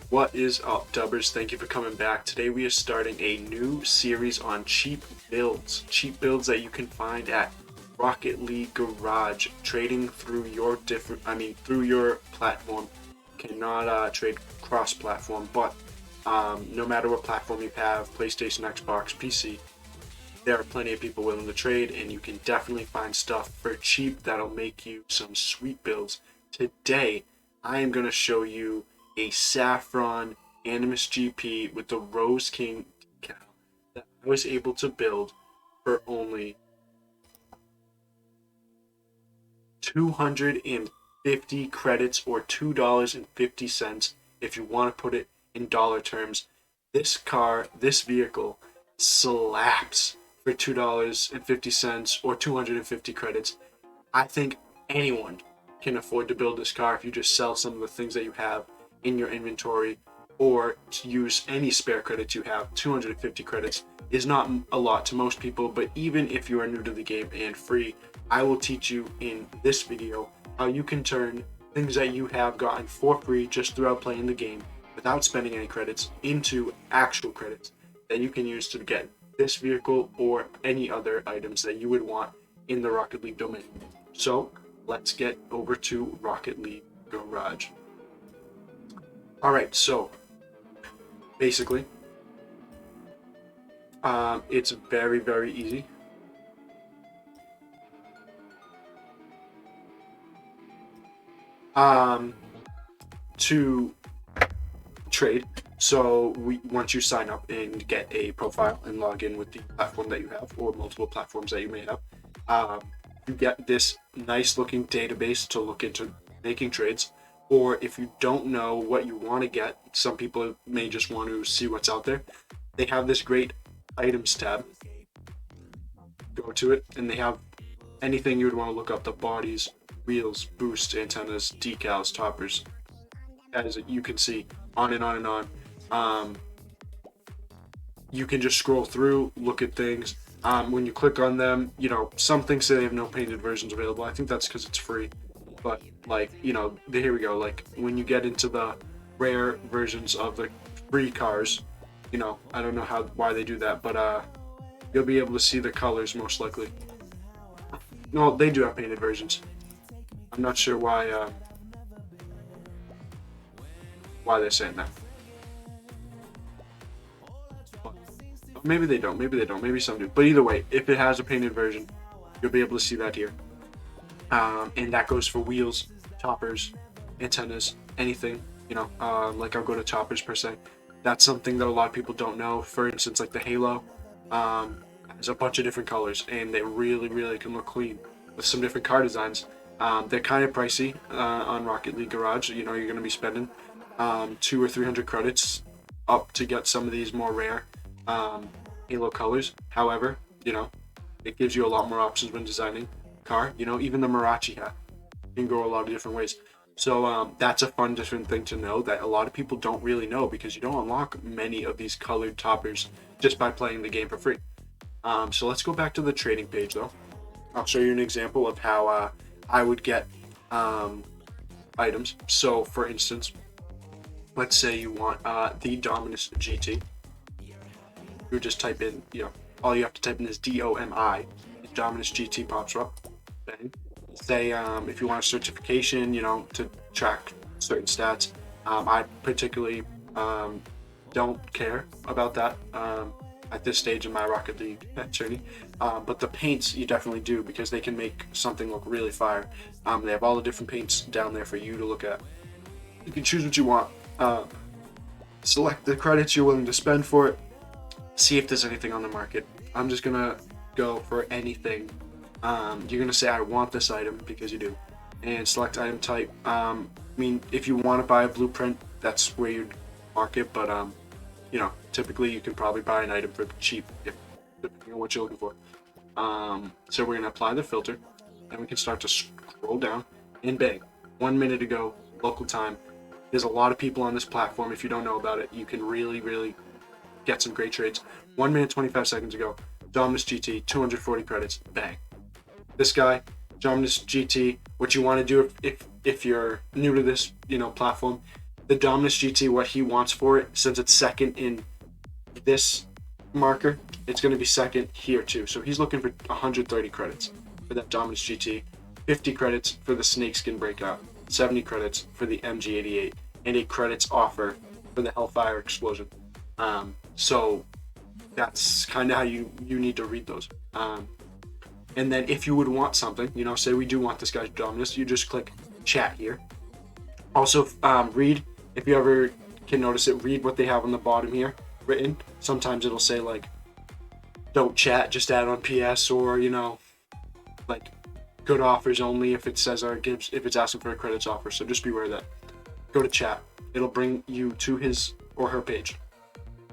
What is up, dubbers? Thank you for coming back. Today we are starting a new series on cheap builds. Cheap builds that you can find at Rocket League Garage. Trading through your through your platform. Cannot trade cross-platform, but no matter what platform you have, PlayStation, Xbox, PC, there are plenty of people willing to trade, and you can definitely find stuff for cheap that'll make you some sweet builds. Today, I am going to show you a Saffron Animus GP with the Rose King decal that I was able to build for only 250 credits, or $2.50 if you want to put it in dollar terms. This vehicle slaps for $2.50 or 250 credits. I think anyone can afford to build this car if you just sell some of the things that you have in your inventory, or to use any spare credits you have. 250 credits is not a lot to most people, but even if you are new to the game and free, I will teach you in this video how you can turn things that you have gotten for free just throughout playing the game without spending any credits into actual credits that you can use to get this vehicle or any other items that you would want in the Rocket League domain. So let's get over to Rocket League Garage. Alright, so basically it's very, very easy. To trade. So once you sign up and get a profile and log in with the platform that you have, or multiple platforms that you may have, you get this nice looking database to look into making trades. Or if you don't know what you want to get, some people may just want to see what's out there. They have this great items tab. Go to it, and they have anything you would want to look up: the bodies, wheels, boost, antennas, decals, toppers. As you can see, on and on and on. You can just scroll through, look at things. When you click on them, some things say they have no painted versions available. I think that's because it's free. But here we go. Like when you get into the rare versions of the free cars, I don't know why they do that, but you'll be able to see the colors most likely. No, they do have painted versions. I'm not sure why they're saying that. But maybe they don't. Maybe some do. But either way, if it has a painted version, you'll be able to see that here. And that goes for wheels, toppers, antennas, anything. Like I'll go to toppers per se. That's something that a lot of people don't know. For instance, like the Halo has a bunch of different colors, and they really, really can look clean with some different car designs. They're kind of pricey on Rocket League Garage. You're going to be spending 200 or 300 credits up to get some of these more rare Halo colors. However, it gives you a lot more options when designing car. Even the Marachi hat can go a lot of different ways. So that's a fun, different thing to know that a lot of people don't really know, because you don't unlock many of these colored toppers just by playing the game for free. So let's go back to the trading page though. I'll show you an example of how I would get items. So for instance, let's say you want the Dimonix GT. You just type in, all you have to type in is DOMI. Dimonix GT pops up. Bang. Say if you want a certification, to track certain stats. I particularly don't care about that at this stage in my Rocket League journey. But the paints you definitely do, because they can make something look really fire. They have all the different paints down there for you to look at. You can choose what you want. Select the credits you're willing to spend for it. See if there's anything on the market. I'm just gonna go for anything. You're gonna say I want this item, because you do, and select item type. If you want to buy a blueprint, that's where you'd mark it, but typically you can probably buy an item for cheap, depending on what you're looking for. So we're gonna apply the filter, and we can start to scroll down, and bang, 1 minute ago local time. There's a lot of people on this platform. If you don't know about it, you can really, really get some great trades. 1 minute 25 seconds ago, Dimonix GT, 240 credits, bang. This guy, Dimonix GT, what you want to do if you're new to this platform, the Dominus GT, what he wants for it, since it's second in this marker, it's going to be second here too. So he's looking for 130 credits for that Dominus GT, 50 credits for the Snakeskin Breakout, 70 credits for the MG88, and a credits offer for the Hellfire Explosion. So that's kind of how you need to read those. And then if you would want something, you know, say we do want this guy's Dominus, you just click chat here. Also, read, if you ever can notice it, read what they have on the bottom here written. Sometimes it'll say like, don't chat, just add on PS, or, you know, like good offers only if it says if it's asking for a credits offer. So just beware of that. Go to chat. It'll bring you to his or her page.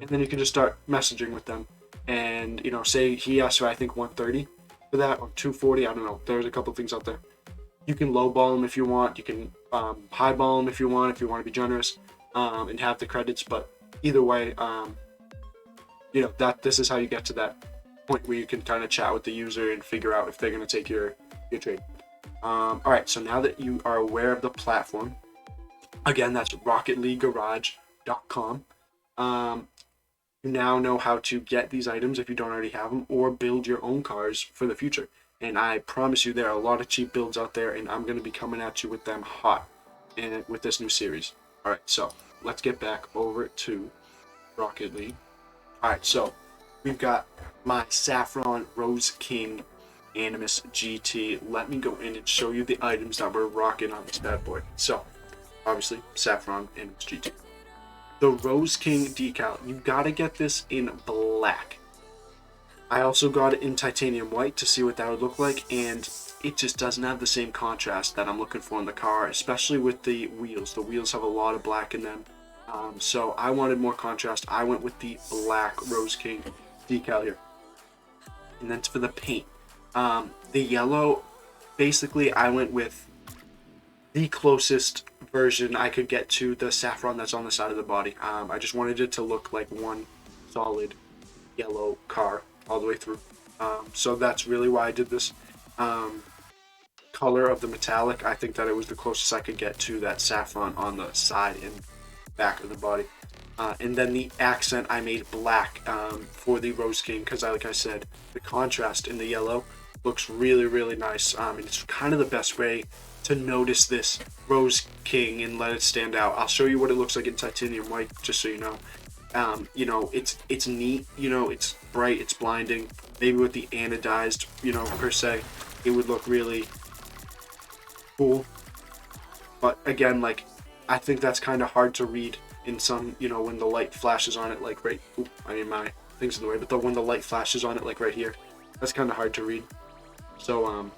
And then you can just start messaging with them. And, you know, say he asked for, I think, 130 for that, or 240, I don't know. There's a couple things out there. You can lowball them if you want. You can highball them if you want to be generous, and have the credits. But either way, you know, this is how you get to that point where you can kind of chat with the user and figure out if they're going to take your trade. All right, so now that you are aware of the platform, again, that's rocketleaguegarage.com. You now know how to get these items if you don't already have them, or build your own cars for the future. And I promise you, there are a lot of cheap builds out there, and I'm going to be coming at you with them hot and with this new series. All right, so let's get back over to Rocket League. All right, so we've got my Saffron Rose King Animus GT. Let me go in and show you the items that we're rocking on this bad boy. So, obviously, Saffron Animus GT. The Rose King decal, you gotta get this in black. I also got it in titanium white to see what that would look like, and it just doesn't have the same contrast that I'm looking for in the car, especially with the wheels. The wheels have a lot of black in them, so I wanted more contrast. I went with the black Rose King decal here. And then for the paint, the yellow, basically I went with the closest version I could get to the saffron that's on the side of the body. I just wanted it to look like one solid yellow car all the way through. So that's really why I did this color of the metallic. I think that it was the closest I could get to that saffron on the side and back of the body. And then the accent I made black for the Rose King, because like I said, the contrast in the yellow looks really, really nice. And it's kind of the best way to notice this Rose King and let it stand out. I'll show you what it looks like in titanium white, just so you know. You know, it's neat, you know, it's bright, it's blinding. Maybe with the anodized, you know, per se, it would look really cool. But again, like, I think that's kind of hard to read in some, you know, when the light flashes on it, like right, I mean, my thing's in the way, but when the light flashes on it, like right here, that's kind of hard to read. So,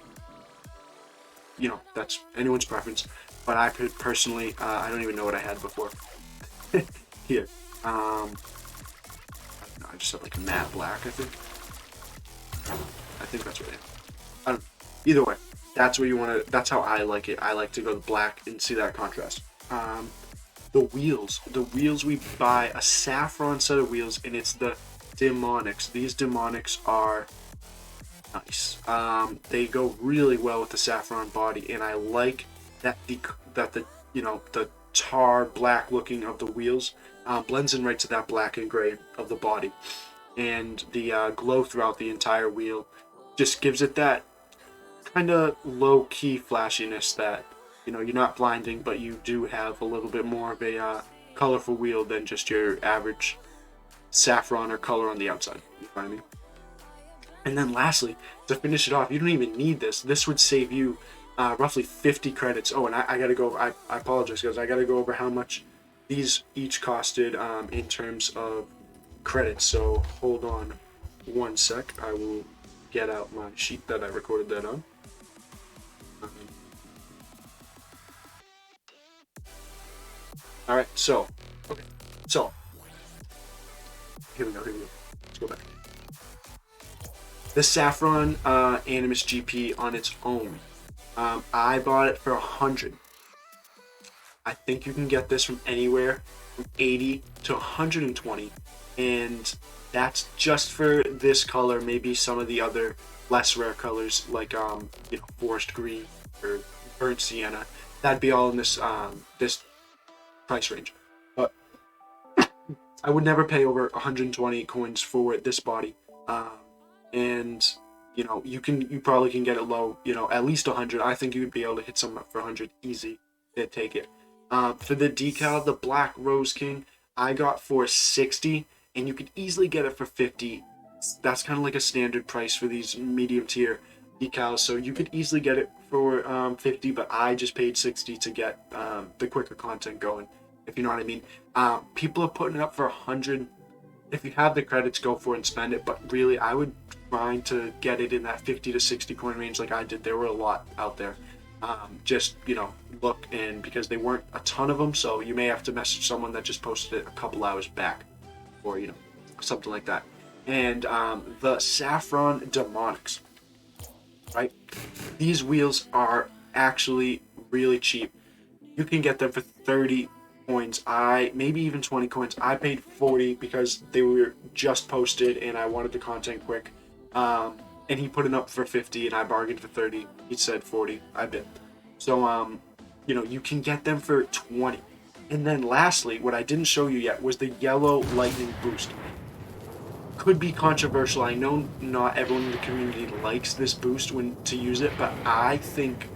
you know, that's anyone's preference. But I personally, I don't even know what I had before. Here. I just have like a matte black, I think. I think that's what I have. I don't know. Either way, that's what you want to, that's how I like it. I like to go to black and see that contrast. The wheels, we buy a saffron set of wheels, and it's the Dimonix. These Dimonix are nice. They go really well with the saffron body, and I like that the you know, the tar black looking of the wheels blends in right to that black and gray of the body, and the glow throughout the entire wheel just gives it that kind of low-key flashiness that, you know, you're not blinding, but you do have a little bit more of a colorful wheel than just your average saffron or color on the outside. You know what I mean? And then lastly, to finish it off, you don't even need this. This would save you roughly 50 credits. Oh, and I gotta go, I apologize, guys. I gotta go over how much these each costed in terms of credits. So hold on one sec. I will get out my sheet that I recorded that on. All right, so, okay, so, here we go, let's go back. The Saffron Animus GP on its own, I bought it for 100. I think you can get this from anywhere from 80 to 120, and that's just for this color. Maybe some of the other less rare colors like you know, forest green or burnt sienna. That'd be all in this this price range. But I would never pay over 120 coins for this body. And you know, you probably can get it low, you know, at least 100. I think you would be able to hit some up for 100 easy. They'd take it. For the decal, the Black Rose King, I got for 60, and you could easily get it for 50. That's kind of like a standard price for these medium tier decals, so you could easily get it for 50, but I just paid 60 to get the quicker content going, if you know what I mean. People are putting it up for 100. If you have the credits, go for it and spend it, but really I would try to get it in that 50 to 60 coin range like I did. There were a lot out there. Just, you know, look, and because they weren't a ton of them, so you may have to message someone that just posted it a couple hours back, or, you know, something like that. And the Saffron Dimonix, right? These wheels are actually really cheap. You can get them for 30 coins. Maybe even 20 coins. I paid 40 because they were just posted and I wanted the content quick. And he put it up for 50 and I bargained for 30. He said 40. I bid. So you know, you can get them for 20. And then lastly, what I didn't show you yet was the yellow lightning boost. Could be controversial. I know not everyone in the community likes this boost when to use it, but I think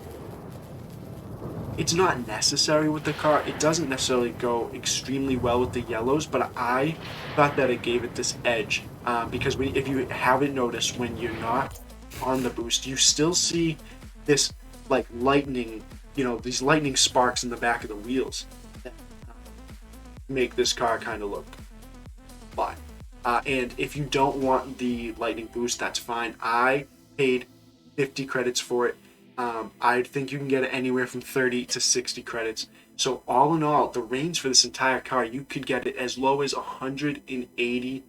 it's not necessary with the car. It doesn't necessarily go extremely well with the yellows, but I thought that it gave it this edge, because if you haven't noticed, when you're not on the boost, you still see this like lightning, you know, these lightning sparks in the back of the wheels that make this car kind of look fly. And if you don't want the lightning boost, that's fine. I paid 50 credits for it. I think you can get it anywhere from 30 to 60 credits. So all in all, the range for this entire car, you could get it as low as 180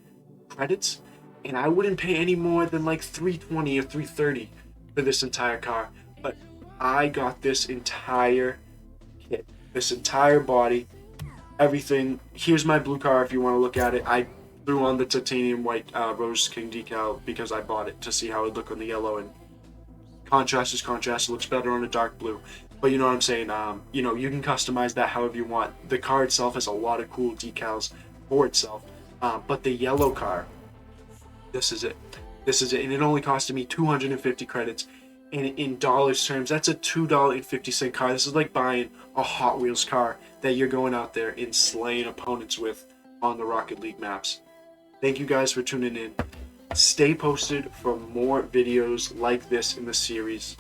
credits. And I wouldn't pay any more than like 320 or 330 for this entire car. But I got this entire kit, this entire body, everything. Here's my blue car if you want to look at it. I threw on the titanium white Rose King decal because I bought it to see how it would look on the yellow, and contrast is contrast. It looks better on a dark blue, but you know what I'm saying. You know, you can customize that however you want. The car itself has a lot of cool decals for itself, but the yellow car, this is it, and it only costed me 250 credits, and in dollars terms, that's a $2.50 car. This is like buying a Hot Wheels car that you're going out there and slaying opponents with on the Rocket League maps. Thank you guys for tuning in. Stay posted for more videos like this in the series.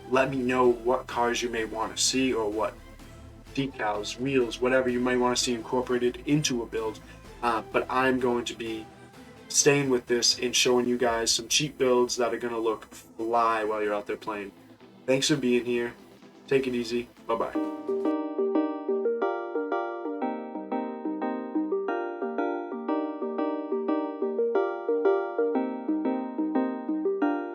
Let me know what cars you may want to see, or what decals, wheels, whatever you may want to see incorporated into a build. But I'm going to be staying with this and showing you guys some cheap builds that are going to look fly while you're out there playing. Thanks for being here. Take it easy. Bye-bye.